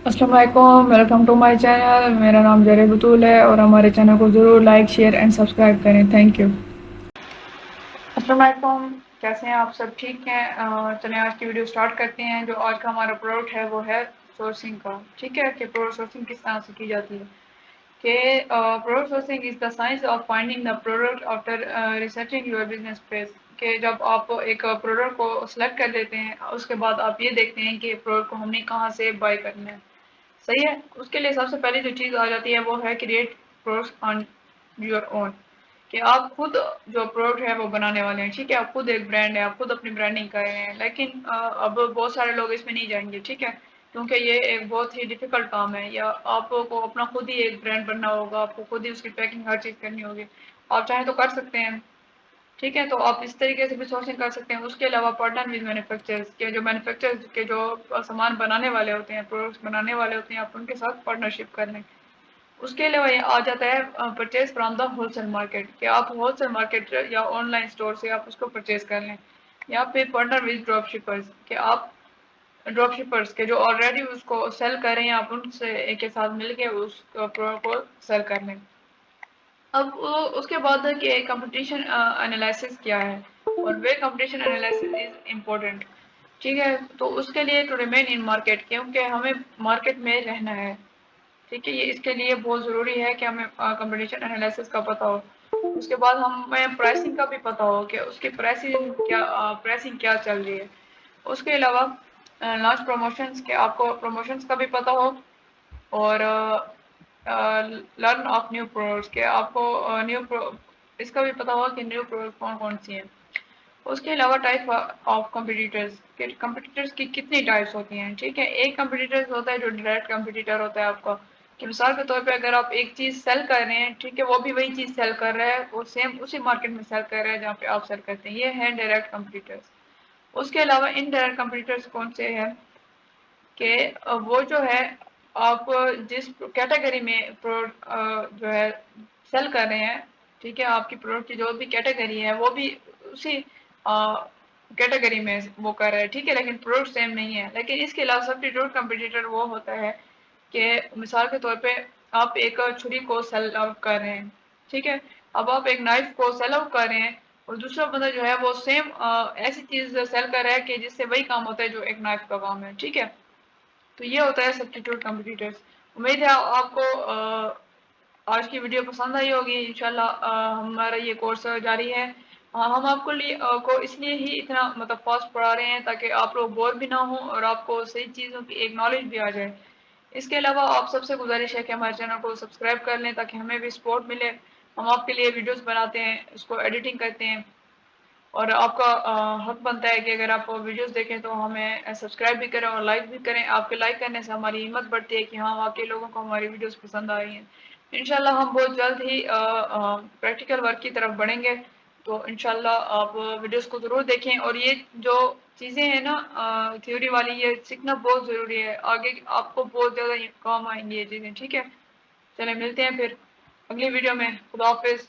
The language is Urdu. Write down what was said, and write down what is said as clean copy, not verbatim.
السلام علیکم، ویلکم ٹو مائی چینل. میرا نام جری بطول ہے اور ہمارے چینل کو ضرور لائک شیئر اینڈ سبسکرائب کریں. Thank you. السلام علیکم، کیسے ہیں آپ؟ سب ٹھیک ہیں؟ چلیں آج کی ویڈیو سٹارٹ کرتے ہیں. جو آج کا ہمارا پروڈکٹ ہے وہ ہے سورسنگ کا. ٹھیک ہے کہ پروڈکٹ سورسنگ کس طرح سے کی جاتی ہے. کہ product sourcing is the science of finding the product after researching your business page. کہ جب آپ ایک پروڈکٹ کو سلیکٹ کر لیتے ہیں اس کے بعد آپ یہ دیکھتے ہیں کہ پروڈکٹ کو ہم نے کہاں سے بائی کرنا ہے. صحیح ہے. اس کے لیے سب سے پہلے جو چیز آ جاتی ہے وہ ہے create products on your own. کہ آپ خود جو پروڈکٹ ہے وہ بنانے والے ہیں. ٹھیک ہے. آپ خود ایک برانڈ ہے, آپ خود اپنی برانڈنگ کر رہے ہیں. لیکن اب بہت سارے لوگ اس میں نہیں جائیں گے. ٹھیک ہے. کیونکہ یہ ایک بہت ہی ڈیفیکلٹ کام ہے. یا آپ کو اپنا خود ہی ایک برانڈ بننا ہوگا, آپ کو خود ہی اس کی پیکنگ ہر چیز کرنی ہوگی. آپ چاہیں تو کر سکتے ہیں. ٹھیک ہے. تو آپ اس طریقے سے بھی سورسنگ کر سکتے ہیں. اس کے علاوہ پارٹنر ود مینوفیکچررز کے جو مینوفیکچررز کے جو سامان بنانے والے ہوتے ہیں, پروڈکٹس بنانے والے ہوتے ہیں, آپ ان کے ساتھ پارٹنرشپ کر لیں. اس کے علاوہ یہ آ جاتا ہے purchase from the wholesale market. کہ آپ ہول سیل مارکیٹ یا آن لائن اسٹور سے آپ اس کو پرچیز کر لیں. یا پھر پارٹنر ود ڈراپ شپرز. کہ آپ ڈراپ شپرز کے جو آلریڈی اس کو سیل کر رہے ہیں, آپ ان سے ایک کے ساتھ مل کے اس پروڈکٹ کو سیل کر لیں. اب اس کے بعد ہے کہ کمپٹیشن انالیسس کیا ہے, اور وہ کمپٹیشن انالیسس از امپورٹنٹ. ٹھیک ہے. تو اس کے لیے ٹو ریمین ان مارکیٹ, کیونکہ ہمیں مارکیٹ میں رہنا ہے. ٹھیک ہے. یہ اس کے لیے بہت ضروری ہے کہ ہمیں کمپٹیشن انالیسس کا پتہ ہو. اس کے بعد ہمیں پرائسنگ کا بھی پتہ ہو کہ اس کی پرائسنگ کیا چل رہی ہے. اس کے علاوہ لانچ پروموشنز, کے آپ کو پروموشنز کا بھی پتہ ہو. اور لرن آف نیو پروڈکٹس, کے آپ کو اس کا بھی پتہ ہوا کہ نیو پروڈکٹ کون کون سی ہیں. اس کے علاوہ ٹائپ آف کمپٹیٹرز, کہ کمپٹیٹرز کی کتنی ٹائپس ہوتی ہیں. ٹھیک ہے. ایک کمپٹیٹر ہوتا ہے جو ڈائریکٹ کمپٹیٹر ہوتا ہے آپ کا. کہ مثال کے طور پہ اگر آپ ایک چیز سیل کر رہے ہیں, ٹھیک ہے, وہ بھی وہی چیز سیل کر رہا ہے, وہ سیم اسی مارکیٹ میں سیل کر رہا ہے جہاں پہ آپ سیل کرتے ہیں. یہ ہے ڈائریکٹ کمپٹیٹرز. اس کے علاوہ ان ڈائریکٹ کمپٹیٹرز کون سے ہیں, کہ وہ جو ہے آپ جس کیٹیگری میں جو ہے سیل کر رہے ہیں. ٹھیک ہے. آپ کی پروڈکٹ کی جو بھی کیٹیگری ہے وہ بھی اسی کیٹیگری میں وہ کر رہا ہے. ٹھیک ہے. لیکن پروڈکٹ سیم نہیں ہے. لیکن اس کے علاوہ سبسٹیٹیوٹ کمپٹیٹر وہ ہوتا ہے کہ مثال کے طور پہ آپ ایک چھری کو سیل آؤٹ کر رہے ہیں. ٹھیک ہے. اب آپ ایک نائف کو سیل آؤٹ کر رہے ہیں, اور دوسرا بندہ جو ہے وہ سیم ایسی چیز سیل کر رہا ہے کہ جس سے وہی کام ہوتا ہے جو ایک نائف کا کام ہے. ٹھیک ہے. تو یہ ہوتا ہے سبسٹیٹیوٹ کمپٹیٹرز. امید ہے آپ کو آج کی ویڈیو پسند آئی ہوگی. انشاءاللہ ہمارا یہ کورس جاری ہے. ہم آپ کو اس لیے ہی اتنا فاسٹ پڑھا رہے ہیں تاکہ آپ لوگ بور بھی نہ ہوں اور آپ کو صحیح چیزوں کی ایک نالج بھی آ جائے. اس کے علاوہ آپ سب سے گزارش ہے کہ ہمارے چینل کو سبسکرائب کر لیں تاکہ ہمیں بھی سپورٹ ملے. ہم آپ کے لیے ویڈیوز بناتے ہیں, اس کو ایڈیٹنگ کرتے ہیں, اور آپ کا حق بنتا ہے کہ اگر آپ ویڈیوز دیکھیں تو ہمیں سبسکرائب بھی کریں اور لائک بھی کریں. آپ کے لائک کرنے سے ہماری ہمت بڑھتی ہے کہ ہاں واقعی لوگوں کو ہماری ویڈیوز پسند آ رہی ہیں. انشاءاللہ ہم بہت جلد ہی پریکٹیکل ورک کی طرف بڑھیں گے. تو انشاءاللہ آپ ویڈیوز کو ضرور دیکھیں. اور یہ جو چیزیں ہیں نا تھیوری والی, یہ سیکھنا بہت ضروری ہے. آگے آپ کو بہت زیادہ کام آئیں گی یہ چیزیں. ٹھیک ہے. چلیں ملتے ہیں پھر اگلی ویڈیو میں. خدا حافظ.